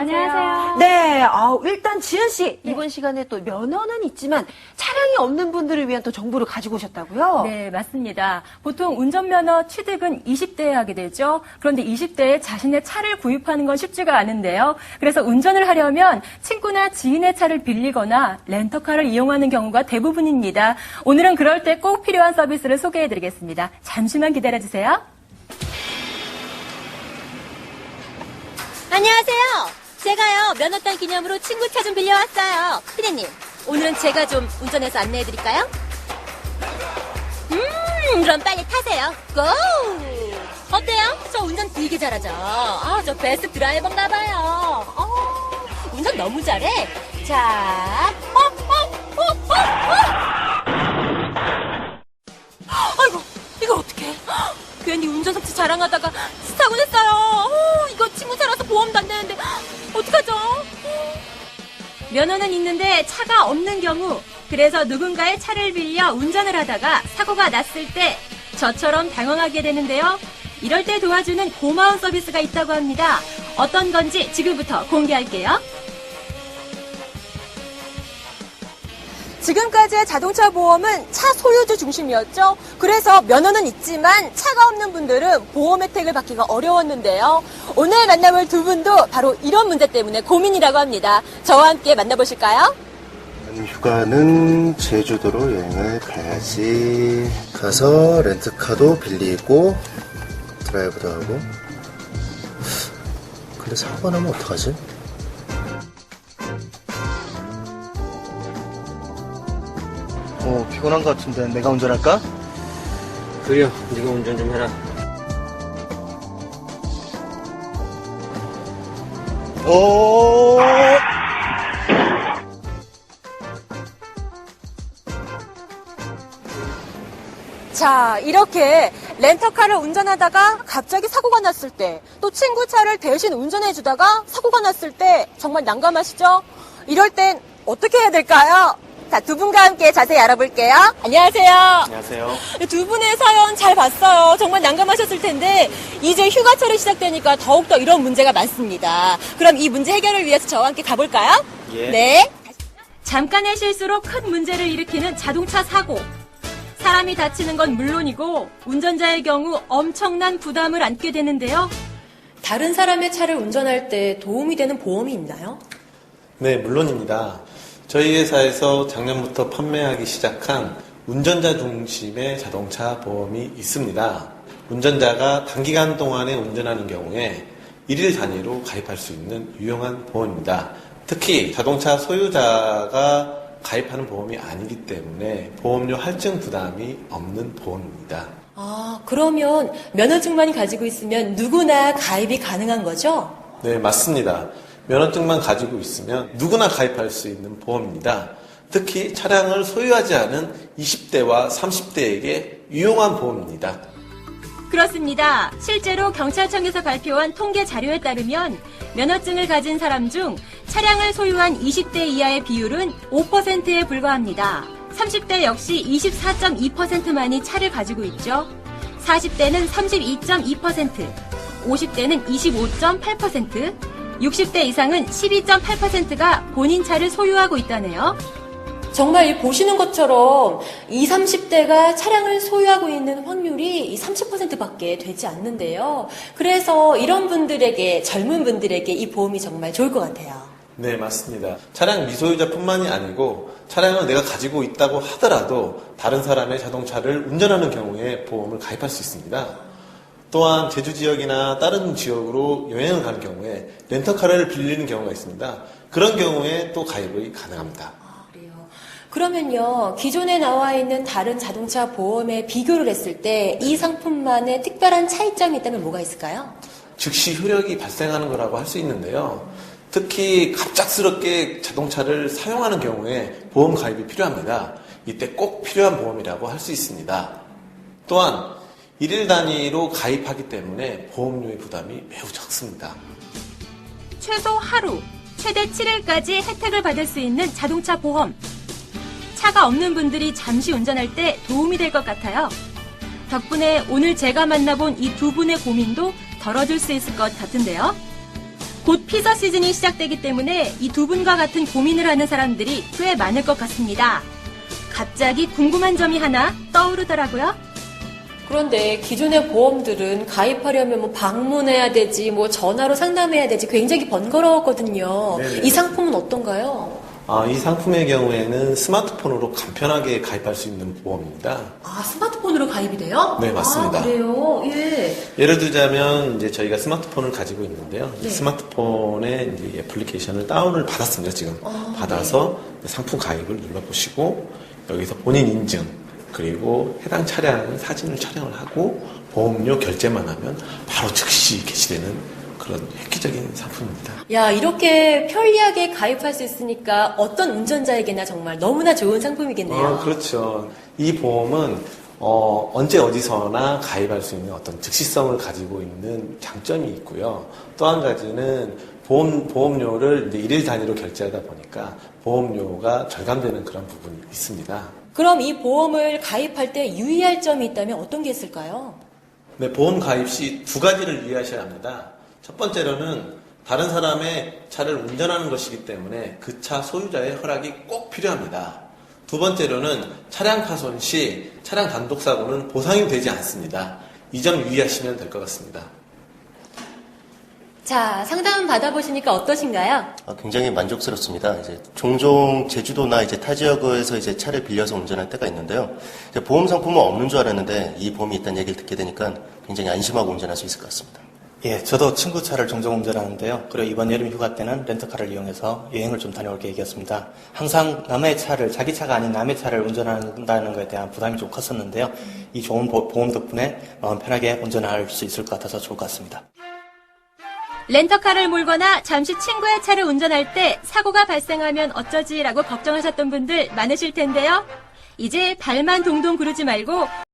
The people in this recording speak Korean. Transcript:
안녕하세요. 네, 일단 지은 씨 이번 시간에 또 면허는 있지만 차량이 없는 분들을 위한 또 정보를 가지고 오셨다고요? 네, 맞습니다. 보통 운전면허 취득은 20대에 하게 되죠. 그런데 20대에 자신의 차를 구입하는 건 쉽지가 않은데요. 그래서 운전을 하려면 친구나 지인의 차를 빌리거나 렌터카를 이용하는 경우가 대부분입니다. 오늘은 그럴 때 꼭 필요한 서비스를 소개해드리겠습니다. 잠시만 기다려주세요. 안녕하세요. 제가요 면허 딸 기념으로 친구 차 좀 빌려왔어요. 피디님, 오늘은 제가 좀 운전해서 안내해드릴까요? 그럼 빨리 타세요. 고! 어때요? 저 운전 되게 잘하죠? 저 베스트 드라이버인가 봐요. 운전 너무 잘해. 자, 아이고, 이걸 어떡해. 괜히 운전석치 자랑하다가 사고 냈어요. 이거 친구 차라서 보험도 안 되는데 어떡하죠? 면허는 있는데 차가 없는 경우, 그래서 누군가의 차를 빌려 운전을 하다가 사고가 났을 때 저처럼 당황하게 되는데요. 이럴 때 도와주는 고마운 서비스가 있다고 합니다. 어떤 건지 지금부터 공개할게요. 지금까지의 자동차 보험은 차 소유주 중심이었죠. 그래서 면허는 있지만 차가 없는 분들은 보험 혜택을 받기가 어려웠는데요. 오늘 만나볼 두 분도 바로 이런 문제 때문에 고민이라고 합니다. 저와 함께 만나보실까요? 나는 휴가는 제주도로 여행을 가야지. 가서 렌트카도 빌리고 드라이브도 하고. 근데 사고가 나면 어떡하지? 피곤한 것 같은데 내가 운전할까? 그래, 네가 운전 좀 해라. 오! 자, 이렇게 렌터카를 운전하다가 갑자기 사고가 났을 때, 또 친구 차를 대신 운전해주다가 사고가 났을 때 정말 난감하시죠? 이럴 땐 어떻게 해야 될까요? 자, 두 분과 함께 자세히 알아볼게요. 안녕하세요. 안녕하세요. 두 분의 사연 잘 봤어요. 정말 난감하셨을 텐데 이제 휴가철이 시작되니까 더욱더 이런 문제가 많습니다. 그럼 이 문제 해결을 위해서 저와 함께 가볼까요? 예. 네. 잠깐의 실수로 큰 문제를 일으키는 자동차 사고. 사람이 다치는 건 물론이고 운전자의 경우 엄청난 부담을 안게 되는데요. 다른 사람의 차를 운전할 때 도움이 되는 보험이 있나요? 네, 물론입니다. 저희 회사에서 작년부터 판매하기 시작한 운전자 중심의 자동차 보험이 있습니다. 운전자가 단기간 동안에 운전하는 경우에 1일 단위로 가입할 수 있는 유용한 보험입니다. 특히 자동차 소유자가 가입하는 보험이 아니기 때문에 보험료 할증 부담이 없는 보험입니다. 그러면 면허증만 가지고 있으면 누구나 가입이 가능한 거죠? 네, 맞습니다. 면허증만 가지고 있으면 누구나 가입할 수 있는 보험입니다. 특히 차량을 소유하지 않은 20대와 30대에게 유용한 보험입니다. 그렇습니다. 실제로 경찰청에서 발표한 통계 자료에 따르면 면허증을 가진 사람 중 차량을 소유한 20대 이하의 비율은 5%에 불과합니다. 30대 역시 24.2%만이 차를 가지고 있죠. 40대는 32.2%, 50대는 25.8%, 60대 이상은 12.8%가 본인 차를 소유하고 있다네요. 정말 보시는 것처럼 20, 30대가 차량을 소유하고 있는 확률이 30%밖에 되지 않는데요. 그래서 이런 분들에게, 젊은 분들에게 이 보험이 정말 좋을 것 같아요. 네, 맞습니다. 차량 미소유자뿐만이 아니고 차량을 내가 가지고 있다고 하더라도 다른 사람의 자동차를 운전하는 경우에 보험을 가입할 수 있습니다. 또한 제주 지역이나 다른 지역으로 여행을 가는 경우에 렌터카를 빌리는 경우가 있습니다. 그런 경우에 또 가입이 가능합니다. 그래요. 그러면요, 기존에 나와 있는 다른 자동차 보험에 비교를 했을 때 이 상품만의 특별한 차이점이 있다면 뭐가 있을까요? 즉시 효력이 발생하는 거라고 할 수 있는데요. 특히 갑작스럽게 자동차를 사용하는 경우에 보험 가입이 필요합니다. 이때 꼭 필요한 보험이라고 할 수 있습니다. 또한 1일 단위로 가입하기 때문에 보험료의 부담이 매우 적습니다. 최소 하루, 최대 7일까지 혜택을 받을 수 있는 자동차 보험. 차가 없는 분들이 잠시 운전할 때 도움이 될 것 같아요. 덕분에 오늘 제가 만나본 이 두 분의 고민도 덜어줄 수 있을 것 같은데요. 곧 피서 시즌이 시작되기 때문에 이 두 분과 같은 고민을 하는 사람들이 꽤 많을 것 같습니다. 갑자기 궁금한 점이 하나 떠오르더라고요. 그런데 기존의 보험들은 가입하려면 뭐 방문해야 되지, 뭐 전화로 상담해야 되지, 굉장히 번거로웠거든요. 네네. 이 상품은 어떤가요? 이 상품의 경우에는 스마트폰으로 간편하게 가입할 수 있는 보험입니다. 아, 스마트폰으로 가입이 돼요? 네, 맞습니다. 아, 그래요? 예. 예를 들자면 이제 저희가 스마트폰을 가지고 있는데요. 이 네. 스마트폰에 이제 애플리케이션을 다운을 받았습니다. 지금 받아서 상품 가입을 눌러보시고 여기서 본인 인증 그리고 해당 차량 사진을 촬영을 하고 보험료 결제만 하면 바로 즉시 개시되는 그런 획기적인 상품입니다. 야, 이렇게 편리하게 가입할 수 있으니까 어떤 운전자에게나 정말 너무나 좋은 상품이겠네요. 그렇죠. 이 보험은 언제 어디서나 가입할 수 있는 어떤 즉시성을 가지고 있는 장점이 있고요. 또 한 가지는 보험료를 이제 일일 단위로 결제하다 보니까 보험료가 절감되는 그런 부분이 있습니다. 그럼 이 보험을 가입할 때 유의할 점이 있다면 어떤 게 있을까요? 네, 보험 가입 시 두 가지를 유의하셔야 합니다. 첫 번째로는 다른 사람의 차를 운전하는 것이기 때문에 그 차 소유자의 허락이 꼭 필요합니다. 두 번째로는 차량 파손 시 차량 단독 사고는 보상이 되지 않습니다. 이 점 유의하시면 될 것 같습니다. 자, 상담 받아보시니까 어떠신가요? 굉장히 만족스럽습니다. 이제 종종 제주도나 이제 타 지역에서 이제 차를 빌려서 운전할 때가 있는데요. 이제 보험 상품은 없는 줄 알았는데 이 보험이 있다는 얘기를 듣게 되니까 굉장히 안심하고 운전할 수 있을 것 같습니다. 예, 저도 친구 차를 종종 운전하는데요. 그리고 이번 여름 휴가 때는 렌터카를 이용해서 여행을 좀 다녀올 계획이었습니다. 항상 남의 차를, 자기 차가 아닌 남의 차를 운전한다는 것에 대한 부담이 좀 컸었는데요. 이 좋은 보험 덕분에 마음 편하게 운전할 수 있을 것 같아서 좋을 것 같습니다. 렌터카를 몰거나 잠시 친구의 차를 운전할 때 사고가 발생하면 어쩌지라고 걱정하셨던 분들 많으실 텐데요. 이제 발만 동동 구르지 말고